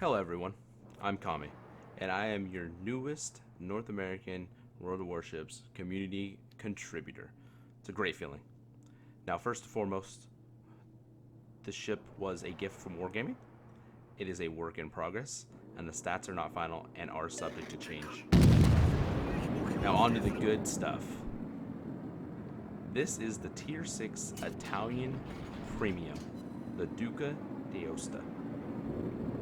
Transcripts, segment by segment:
Hello everyone, I'm Kami, and I am your newest North American World of Warships community contributor. It's a great feeling. Now, first and foremost, this ship was a gift from Wargaming. It is a work in progress, and the stats are not final and are subject to change. Now, on to the good stuff. This is the Tier 6 Italian Premium, the Duca d'Aosta.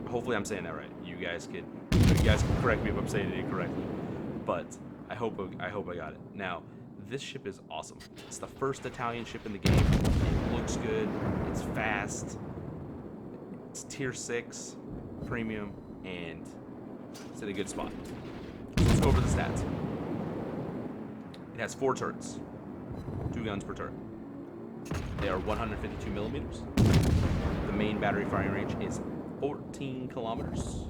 Hopefully I'm saying that right. You guys can correct me if I'm saying it incorrectly. But I hope I got it. Now, this ship is awesome. It's the first Italian ship in the game. It looks good. It's fast. It's tier 6 premium, and it's in a good spot. So let's go over the stats. It has 4 turrets. 2 guns per turret. They are 152 millimeters. The main battery firing range is 14 kilometers,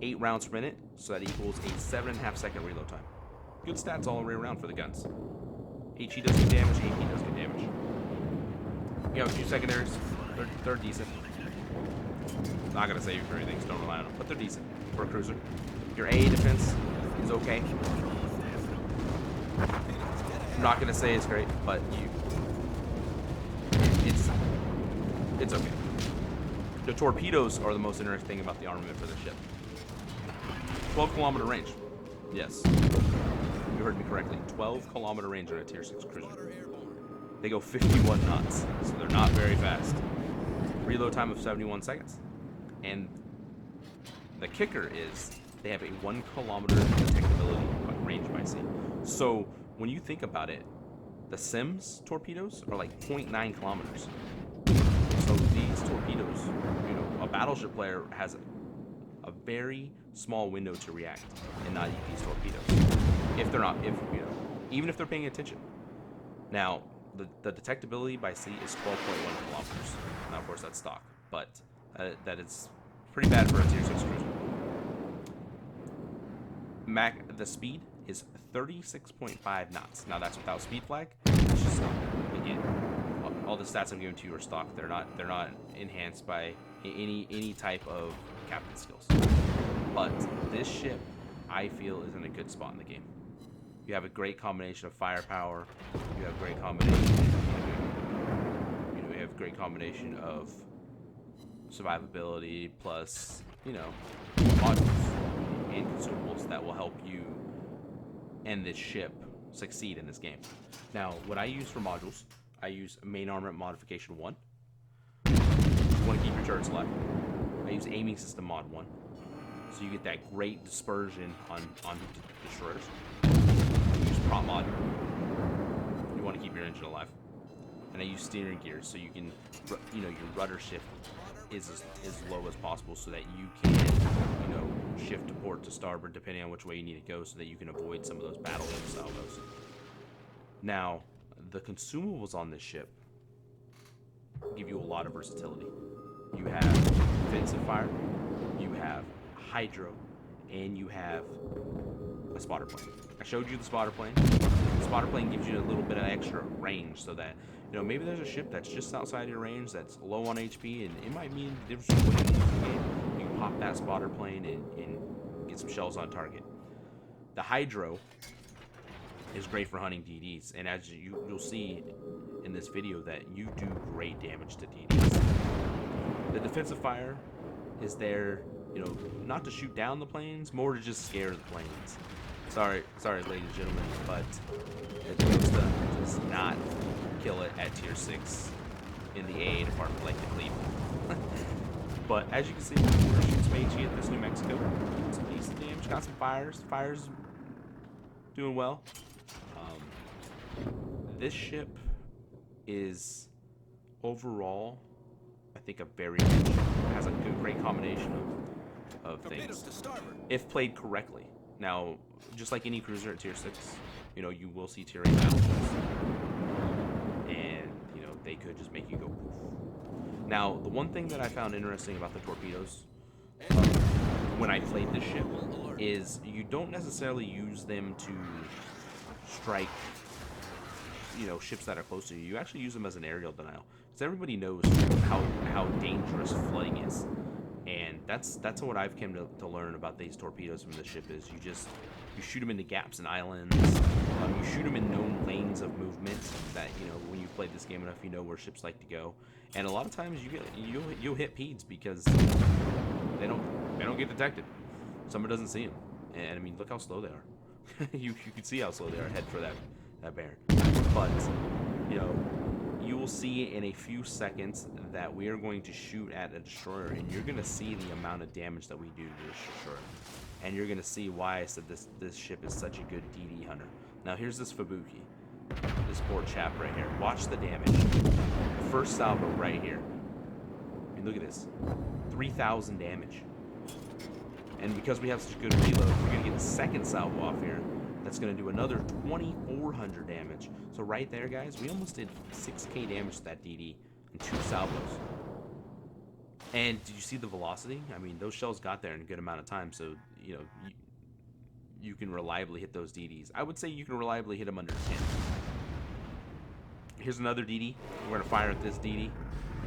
8 rounds per minute, so that equals a 7.5 second reload time. Good stats all the way around for the guns. HE does good damage, AP does good damage. You have a few secondaries, they're decent. Not gonna save you for anything, so don't rely on them, but they're decent for a cruiser. Your AA defense is okay. I'm not gonna say it's great, but it's okay. The torpedoes are the most interesting thing about the armament for this ship. 12-kilometer range. Yes. You heard me correctly. 12-kilometer range on a tier 6 cruiser. They go 51 knots, so they're not very fast. Reload time of 71 seconds. And the kicker is they have a 1-kilometer detectability range by sea. So when you think about it, the Sims torpedoes are like 0.9 kilometers. So these torpedoes, a battleship player has a very small window to react and not eat these torpedoes. Even if they're paying attention. Now, the detectability by sea is 12.1 kilometers. Now, of course, that's stock, but that is pretty bad for a tier 6 cruiser. The speed is 36.5 knots. Now, that's without speed flag. It's just stock. Again, all the stats I'm giving to you are stock. They're not enhanced by any type of captain skills. But this ship, I feel, is in a good spot in the game. You have a great combination of firepower. You have a great combination. You have a great combination of survivability plus modules and consumables that will help you and this ship succeed in this game. Now, what I use for modules, I use main armament modification 1. You want to keep your turrets alive. I use aiming system mod 1. So you get that great dispersion on destroyers. I use prop mod. You want to keep your engine alive. And I use steering gears so you can, your rudder shift is as low as possible so that you can, shift to port to starboard depending on which way you need to go so that you can avoid some of those battle salvos. Now, the consumables on this ship give you a lot of versatility. You have defensive fire, you have hydro, and you have a spotter plane. I showed you the spotter plane. The spotter plane gives you a little bit of extra range so that, maybe there's a ship that's just outside your range that's low on HP, and it might mean the difference between winning and losing the game. You can pop that spotter plane and get some shells on target. The hydro is great for hunting DDs, and as you'll see in this video that you do great damage to DDs. The defensive fire is there, not to shoot down the planes, more to just scare the planes. Sorry, ladies and gentlemen, but the Duca does not kill it at tier 6 in the AA department like the Cleveland. But as you can see, we're shooting some HE at this New Mexico. Getting some decent damage, got some fires. Fires doing well. This ship is overall, I think, a very good ship. It has a great combination of things if played correctly. Now, just like any cruiser at tier 6, you will see tier 8 battleships, and they could just make you go poof. Now, the one thing that I found interesting about the torpedoes when I played this ship is you don't necessarily use them to strike ships that are close to you. You actually use them as an aerial denial, because everybody knows how dangerous flooding is, and That's what I've come to learn about these torpedoes from the ship is you shoot them into gaps and islands. You shoot them in known lanes of movement that, you know, when you've played this game enough, you know where ships like to go. And a lot of times you'll hit PEDs because they don't get detected. Someone doesn't see them. And I mean, look how slow they are. you can see how slow they are head for that Baron. But, you know, you will see in a few seconds that we are going to shoot at a destroyer, and you're going to see the amount of damage that we do to this destroyer. And you're going to see why I said this ship is such a good DD hunter. Now here's this Fubuki, this poor chap right here. Watch the damage. First salvo right here. I mean, look at this, 3,000 damage. And because we have such good reload, we're going to get a second salvo off here. That's going to do another 2,400 damage. So right there, guys, we almost did 6k damage to that DD in 2 salvos. And did you see the velocity? I mean, those shells got there in a good amount of time, so, you know, you can reliably hit those DDs. I would say you can reliably hit them under 10. Here's another DD. We're going to fire at this DD.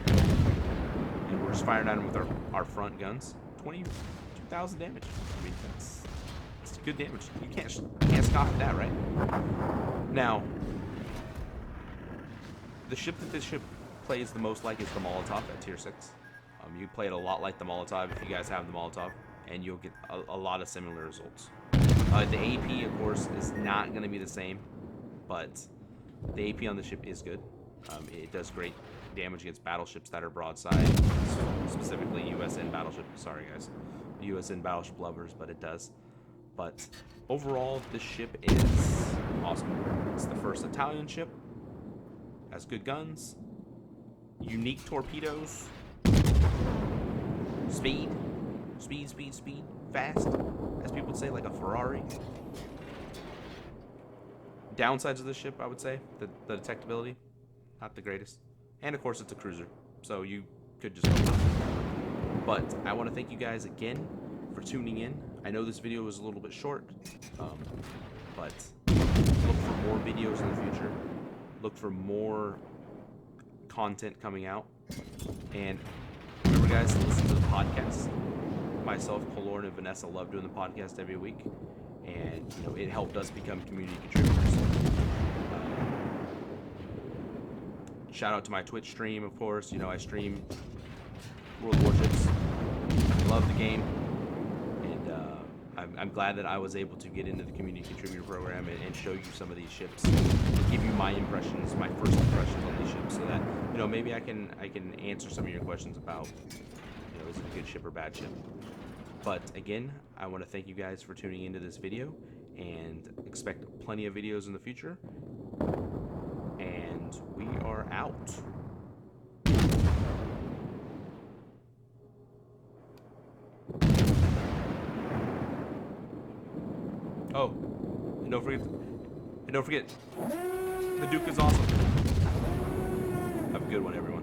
And we're just firing at him with our front guns. 22,000 damage. I mean, that's good damage. You can't scoff at that, right? Now, the ship that this ship plays the most like is the Molotov at tier 6. You play it a lot like the Molotov if you guys have the Molotov, and you'll get a lot of similar results. The AP, of course, is not going to be the same, but the AP on the ship is good. It does great damage against battleships that are broadside, specifically USN battleship. Sorry, guys. USN battleship lovers, but it does. But overall, this ship is awesome. It's the first Italian ship. Has good guns. Unique torpedoes. Speed. Fast. As people would say, like a Ferrari. Downsides of this ship, I would say, the detectability, not the greatest. And of course, it's a cruiser, so you could just go. But I want to thank you guys again for tuning in. I know this video was a little bit short, but look for more videos in the future. Look for more content coming out. And remember, guys, to listen to the podcast. Myself, Colorn, and Vanessa love doing the podcast every week. And, you know, it helped us become community contributors. Shout out to my Twitch stream, of course. You know, I stream World of Warships. Love the game. And I'm glad that I was able to get into the community contributor program and show you some of these ships. Give you my impressions, my first impressions on these ships, so that, you know, maybe I can answer some of your questions about, you know, is it a good ship or bad ship? But again, I want to thank you guys for tuning into this video, and expect plenty of videos in the future. And we are out. Oh, and don't forget, the Duca is awesome. Have a good one, everyone.